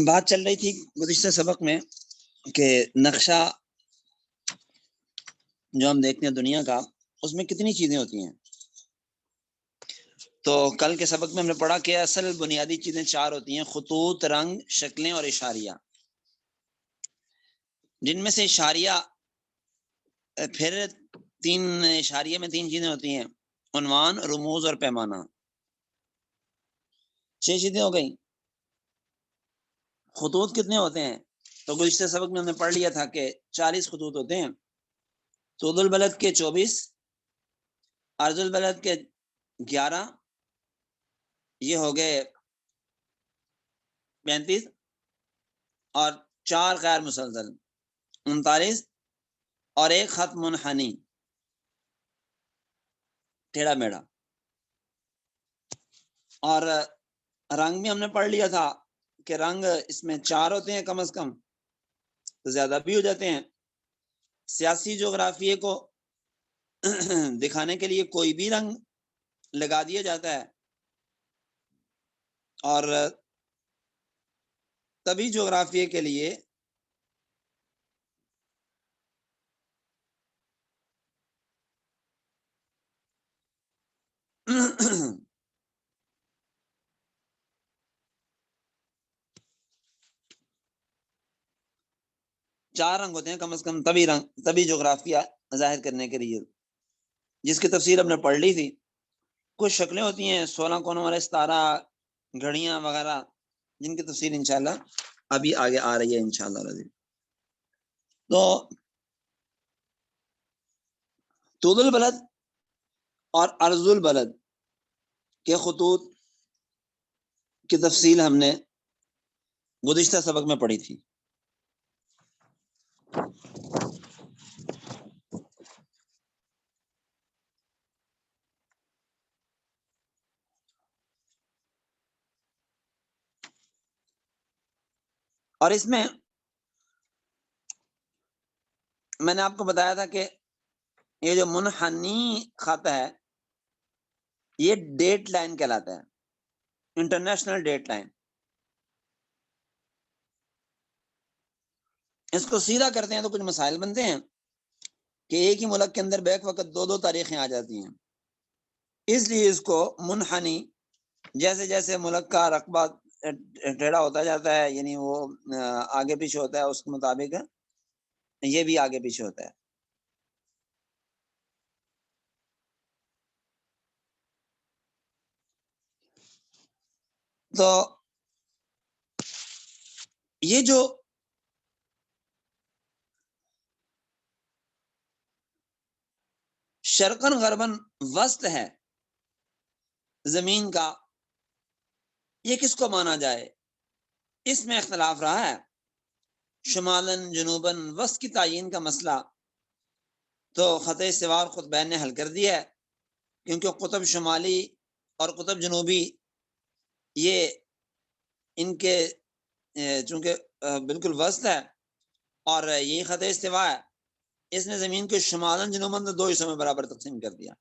بات چل رہی تھی گزشتہ سبق میں کہ نقشہ جو ہم دیکھتے ہیں دنیا کا، اس میں کتنی چیزیں ہوتی ہیں. تو کل کے سبق میں ہم نے پڑھا کہ اصل بنیادی چیزیں 4 ہوتی ہیں: خطوط، رنگ، شکلیں اور اشاریہ، جن میں سے اشاریہ پھر 3 اشاریہ میں 3 چیزیں ہوتی ہیں: عنوان، رموز اور پیمانہ. 6 چیزیں ہو گئیں. خطوط کتنے ہوتے ہیں؟ تو گزشتہ سبق میں ہم نے پڑھ لیا تھا کہ 40 خطوط ہوتے ہیں. طول البلد کے 24، عرض البلد کے 11، یہ ہو گئے 35، اور 4 غیر مسلسل 39، اور 1 خط منحنی ٹیڑھا میڑھا. اور رنگ بھی ہم نے پڑھ لیا تھا کہ رنگ اس میں 4 ہوتے ہیں کم از کم، تو زیادہ بھی ہو جاتے ہیں. سیاسی جغرافیے کو دکھانے کے لیے کوئی بھی رنگ لگا دیا جاتا ہے، اور طبی جغرافیے کے لیے چار رنگ ہوتے ہیں کم از کم طبی جغرافیہ ظاہر کرنے کے لیے، جس کی تفصیل ہم نے پڑھ لی تھی. کچھ شکلیں ہوتی ہیں 16 کونوں والے ستارہ، گھڑیاں وغیرہ، جن کی تفصیل انشاءاللہ ابھی آگے آ رہی ہے انشاءاللہ. تو طول البلد اور عرض البلد کے خطوط کی تفصیل ہم نے گزشتہ سبق میں پڑھی تھی. اور اس میں نے آپ کو بتایا تھا کہ یہ جو منحنی خط ہے، یہ ڈیٹ لائن کہلاتا ہے، انٹرنیشنل ڈیٹ لائن. اس کو سیدھا کرتے ہیں تو کچھ مسائل بنتے ہیں کہ ایک ہی ملک کے اندر بیک وقت 2 تاریخیں آ جاتی ہیں. اس لیے اس کو منحنی، جیسے جیسے ملک کا رقبہ ٹیڑھا ہوتا جاتا ہے، یعنی وہ آگے پیچھے ہوتا ہے، اس کے مطابق یہ بھی آگے پیچھے ہوتا ہے. تو یہ جو شرقن غربن وسط ہے زمین کا، یہ کس کو مانا جائے، اس میں اختلاف رہا ہے. شمالن، جنوبن، وسط کی تعین کا مسئلہ تو خط سوار قطبین نے حل کر دیا ہے، کیونکہ قطب شمالی اور قطب جنوبی یہ ان کے چونکہ بالکل وسط ہے اور یہی خط استوا ہے، اس نے زمین کو شمالن جنوبن 2 حصوں میں برابر تقسیم کر دیا.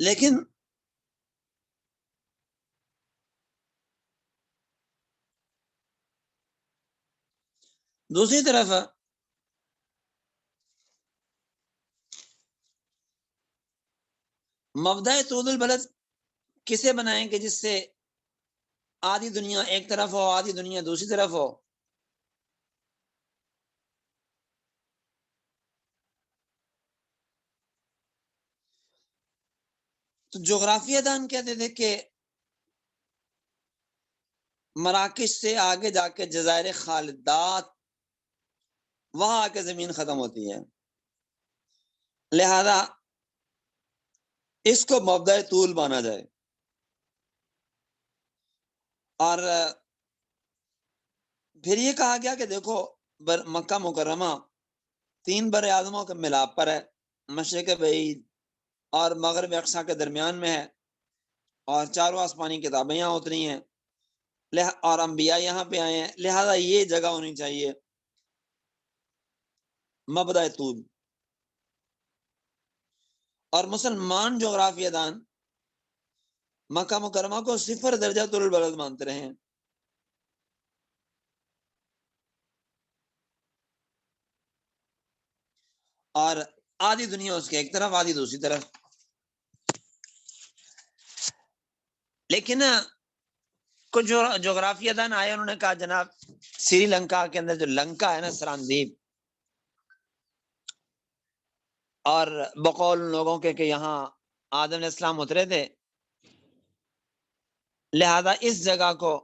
لیکن دوسری طرف مبدأ طول البلد کسے بنائیں کہ جس سے آدھی دنیا ایک طرف ہو، آدھی دنیا دوسری طرف ہو. تو جغرافیہ دان کہتے تھے کہ مراکش سے آگے جا کے جزائر خالدات، وہاں آ کے زمین ختم ہوتی ہے، لہذا اس کو مبدأ طول مانا جائے. اور پھر یہ کہا گیا کہ دیکھو مکہ مکرمہ 3 بر اعظموں کے ملاپ پر ہے، مشرق بعید اور مغرب اقصی کے درمیان میں ہے، اور 4 آسمانی کتابیں یہاں اتری ہیں، اور انبیاء یہاں پہ آئے ہیں، لہذا یہ جگہ ہونی چاہیے مبدأ طول. اور مسلمان جغرافیہ دان مکہ مکرمہ کو 0 درجہ طول البلد مانتے رہے ہیں. اور آدھی دنیا اس کے ایک طرف، آدھی دوسری طرف. لیکن کچھ جغرافیہ دان آئے، انہوں نے کہا جناب سری لنکا کے اندر جو لنکا ہے نا، سراندیپ، اور بقول لوگوں کے کہ یہاں آدم علیہ السلام اترے تھے، لہذا اس جگہ کو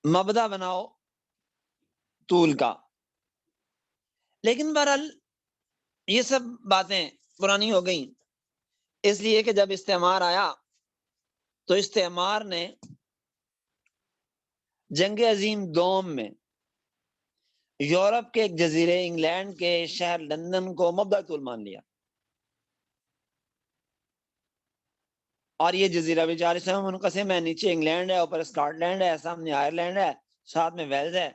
مبدا بناؤ طول کا. لیکن بہرحال یہ سب باتیں پرانی ہو گئیں، اس لیے کہ جب استعمار آیا تو استعمار نے جنگ عظیم دوم میں یورپ کے ایک جزیرے انگلینڈ کے شہر لندن کو مبدا طول مان لیا. اور یہ جزیرہ بھی 4 حصوں میں منقسم ہے. نیچے انگلینڈ ہے، اوپر اسکاٹ لینڈ ہے، سامنے آئرلینڈ ہے، ساتھ میں ویلز ہے.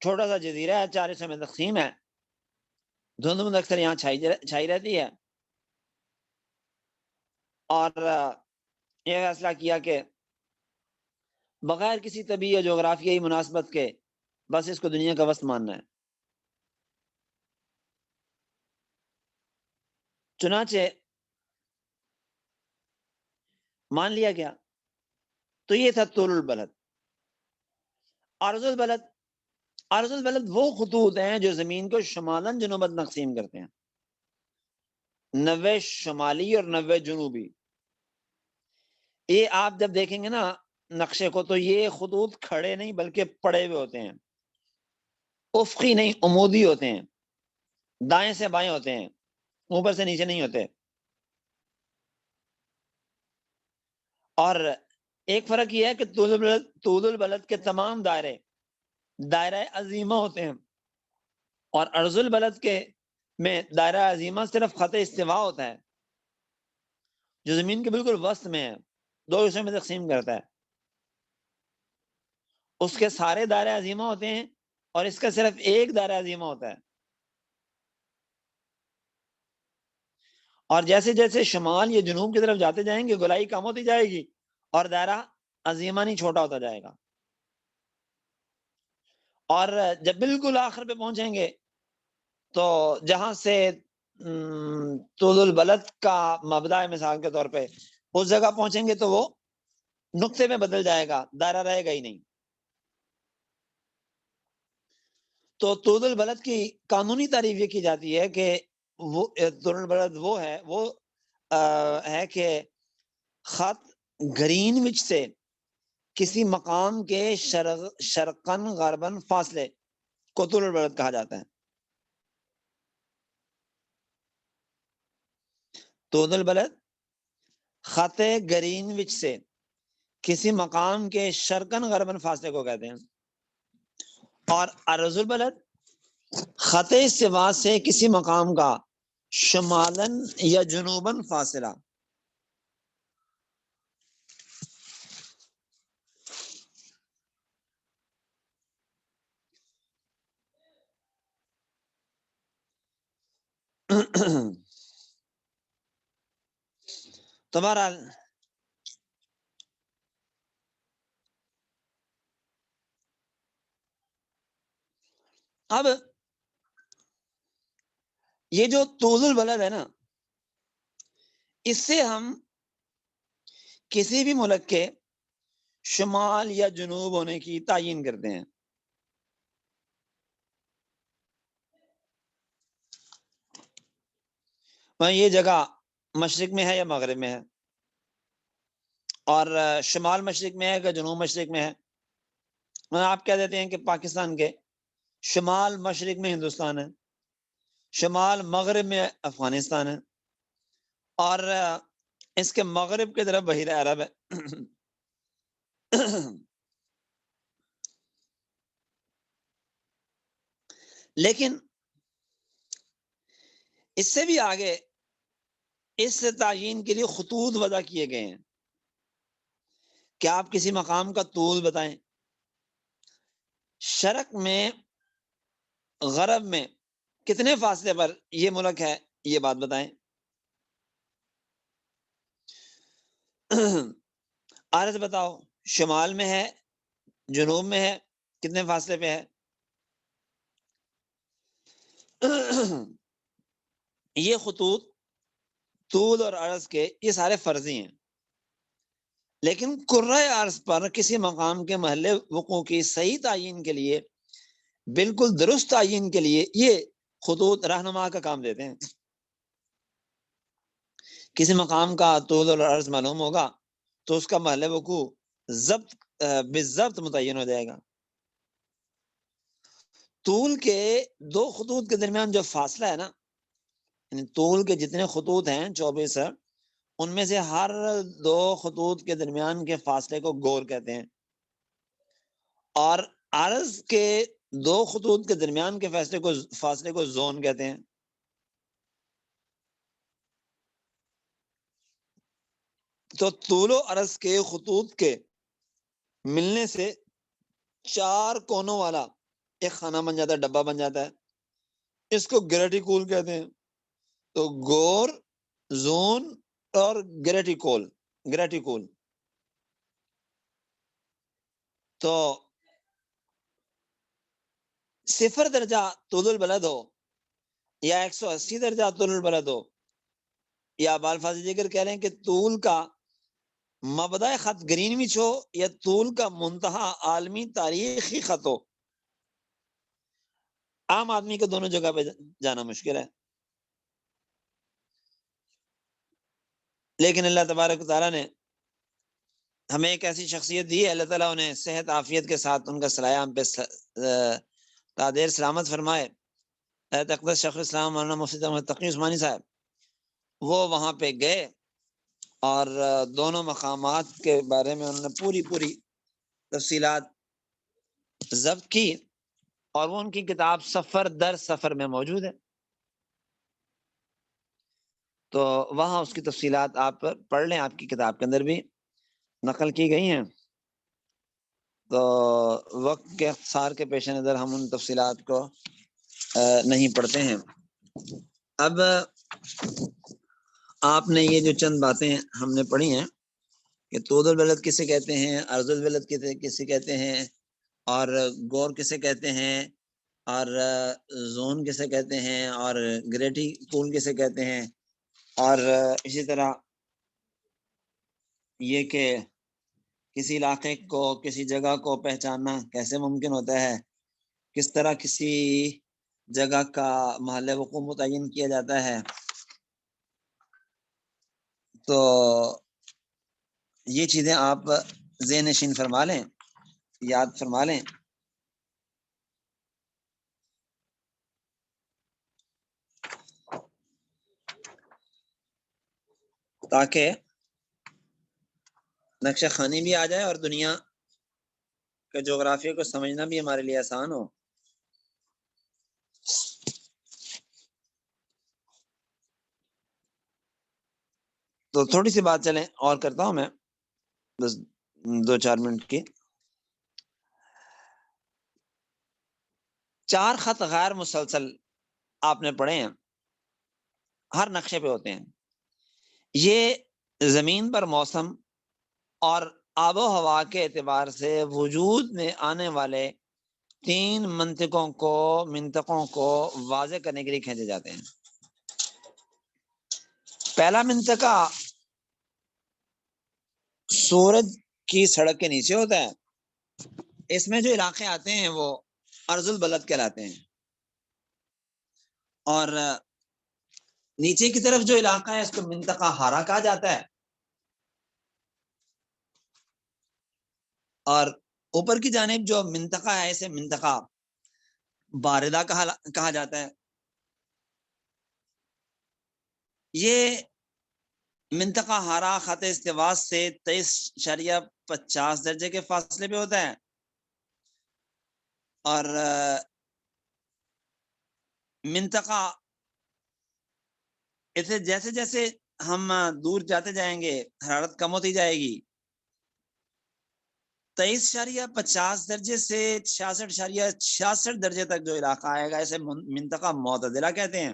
چھوٹا سا جزیرہ ہے، 4 حصوں میں تقسیم ہے. دھند مند اکثر یہاں چھائی رہتی ہے. اور یہ فیصلہ کیا کہ بغیر کسی طبی یا جغرافیائی مناسبت کے بس اس کو دنیا کا وسط ماننا ہے. چنانچہ مان لیا گیا. تو یہ تھا طول البلد. عرض البلد، عرض البلد وہ خطوط ہیں جو زمین کو شمالاً جنوباً تقسیم کرتے ہیں، 90 شمالی اور 90 جنوبی. یہ آپ جب دیکھیں گے نا نقشے کو، تو یہ خطوط کھڑے نہیں بلکہ پڑے ہوئے ہوتے ہیں. افقی نہیں، عمودی ہوتے ہیں، دائیں سے بائیں ہوتے ہیں، اوپر سے نیچے نہیں ہوتے. اور ایک فرق یہ ہے کہ طول البلد کے تمام دائرہ عظیمہ ہوتے ہیں، اور عرض البلد کے میں دائرہ عظیمہ صرف خط استوا ہوتا ہے، جو زمین کے بالکل وسط میں ہے، 2 حصوں میں تقسیم کرتا ہے. اس کے سارے دائرہ عظیمہ ہوتے ہیں اور اس کا صرف ایک دائرہ عظیمہ ہوتا ہے. اور جیسے جیسے شمال یا جنوب کی طرف جاتے جائیں گے گولائی کم ہوتی جائے گی اور دائرہ عظیمہ نہیں چھوٹا ہوتا جائے گا. اور جب بالکل آخر پہ پہنچیں گے تو جہاں سے طول البلد کا مبدا ہے مثال کے طور پہ، اس جگہ پہنچیں گے تو وہ نقطے میں بدل جائے گا، دائرہ رہے گا ہی نہیں. تو طول البلد کی قانونی تعریف یہ کی جاتی ہے کہ وہ طول البلد وہ ہے کہ خط گرینوچ سے کسی مقام کے شرقاً غرباً فاصلے کو طول البلد کہا جاتا ہے. طول البلد خط گرینوچ سے کسی مقام کے شرقاً غرباً فاصلے کو کہتے ہیں. اور عرض البلد خط استوا سے کسی مقام کا شمالاً یا جنوباً فاصلہ. تو بہرحال اب یہ جو طول البلد ہے نا، اس سے ہم کسی بھی ملک کے شمال یا جنوب ہونے کی تعین کرتے ہیں. یہ جگہ مشرق میں ہے یا مغرب میں ہے، اور شمال مشرق میں ہے کہ جنوب مشرق میں ہے. آپ کہہ دیتے ہیں کہ پاکستان کے شمال مشرق میں ہندوستان ہے، شمال مغرب میں افغانستان ہے، اور اس کے مغرب کی طرف بحیرہ عرب ہے. لیکن اس سے بھی آگے اس تعین کے لیے خطوط وضع کیے گئے ہیں. کیا آپ کسی مقام کا طول بتائیں؟ شرق میں غرب میں کتنے فاصلے پر یہ ملک ہے، یہ بات بتائیں۔ عرض بتاؤ، شمال میں ہے، جنوب میں ہے، کتنے فاصلے پہ ہے؟ یہ خطوط طول اور عرض کے یہ سارے فرضی ہیں، لیکن کرۂ عرض پر کسی مقام کے محل وقوع کی صحیح تعین کے لیے، بالکل درست تعین کے لیے یہ خطوط رہنما کا کام دیتے ہیں۔ کسی مقام کا طول اور عرض معلوم ہوگا تو اس کا محل وقوع بالضبط متعین ہو جائے گا۔ طول کے دو خطوط کے درمیان جو فاصلہ ہے نا، یعنی طول کے جتنے خطوط ہیں 24 ہے، ان میں سے ہر دو خطوط کے درمیان کے فاصلے کو گور کہتے ہیں، اور عرض کے دو خطوط کے درمیان کے فاصلے کو زون کہتے ہیں۔ تو طول و عرض کے خطوط کے ملنے سے 4 کونوں والا ایک خانہ بن جاتا ہے، ڈبہ بن جاتا ہے، اس کو گریٹیکول کہتے ہیں۔ تو گور، زون اور گریٹیکول تو 0 درجہ طول البلد ہو یا 180 درجہ طول البلد ہو، یا بالفاظ ذکر کہہ رہے ہیں کہ طول کا مبدأ خط گرینوچ ہو یا طول کا منتہا عالمی تاریخی خط ہو، عام آدمی کو دونوں جگہ پہ جانا مشکل ہے۔ لیکن اللہ تبارک تعالیٰ نے ہمیں ایک ایسی شخصیت دی ہے، اللہ تعالیٰ انہیں صحت عافیت کے ساتھ ان کا صلاح ہم پہ تادیر سلامت فرمائے۔ حضرت اقدس شیخ الاسلام مولانا مفتی احمد تقی عثمانی صاحب وہ وہاں پہ گئے اور دونوں مقامات کے بارے میں انہوں نے پوری تفصیلات ضبط کی، اور وہ ان کی کتاب سفر در سفر میں موجود ہے۔ تو وہاں اس کی تفصیلات آپ پڑھ لیں، آپ کی کتاب کے اندر بھی نقل کی گئی ہیں۔ تو وقت کے اختصار کے پیش نظر ہم ان تفصیلات کو نہیں پڑھتے ہیں۔ اب آپ نے یہ جو چند باتیں ہم نے پڑھی ہیں کہ طول البلد کسے کہتے ہیں، عرض البلد کسے کہتے ہیں، اور گور کسے کہتے ہیں، اور زون کسے کہتے ہیں، اور گریٹیکول کسے کہتے ہیں، اور اسی طرح یہ کہ کسی علاقے کو، کسی جگہ کو پہچاننا کیسے ممکن ہوتا ہے، کس طرح کسی جگہ کا محل وقوع متعین کیا جاتا ہے۔ تو یہ چیزیں آپ ذہن نشین فرما لیں، یاد فرما لیں۔ تاکہ نقشہ خوانی بھی آ جائے اور دنیا کے جغرافیہ کو سمجھنا بھی ہمارے لیے آسان ہو۔ تو تھوڑی سی بات چلیں اور کرتا ہوں میں، بس 2-4 منٹ کی۔ 4 خط غیر مسلسل آپ نے پڑھے ہیں، ہر نقشے پہ ہوتے ہیں۔ یہ زمین پر موسم اور آب و ہوا کے اعتبار سے وجود میں آنے والے 3 منطقوں کو واضح کرنے کے لیے کھینچے جاتے ہیں۔ پہلا منطقہ سورج کی سڑک کے نیچے ہوتا ہے، اس میں جو علاقے آتے ہیں وہ ارض البلد کہلاتے ہیں، اور نیچے کی طرف جو علاقہ ہے اس کو منطقہ ہارا کہا جاتا ہے، اور اوپر کی جانب جو منطقہ ہے اسے منطقہ باردہ کہا جاتا ہے۔ یہ منطقہ ہارا خط استوا سے 23.50 درجے کے فاصلے پہ ہوتا ہے، اور منطقہ اسے جیسے جیسے ہم دور جاتے جائیں گے حرارت کم ہوتی جائے گی، 23.50 درجے سے 66.66 درجے تک جو علاقہ آئے گا اسے منطقہ معتدلہ کہتے ہیں.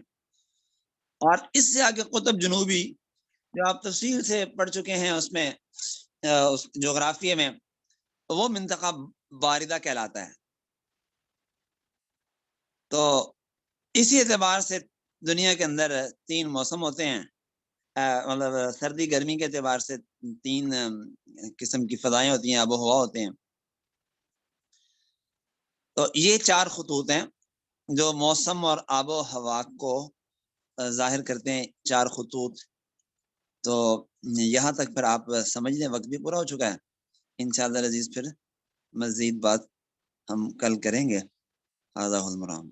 اور اس سے آگے قطب جنوبی جو آپ تفصیل سے پڑھ چکے ہیں اس میں جغرافیے میں، وہ منطقہ باردہ کہلاتا ہے. تو اسی اعتبار سے دنیا کے اندر 3 موسم ہوتے ہیں، مطلب سردی گرمی کے اعتبار سے 3 قسم کی فضائیں ہوتی ہیں، آب و ہوا ہوتے ہیں. تو یہ 4 خطوط ہیں جو موسم اور آب و ہوا کو ظاہر کرتے ہیں، 4 خطوط. تو یہاں تک پھر آپ سمجھ لیں، وقت بھی پورا ہو چکا ہے. انشاءاللہ العزیز پھر مزید بات ہم کل کریں گے. هذا هو المرام.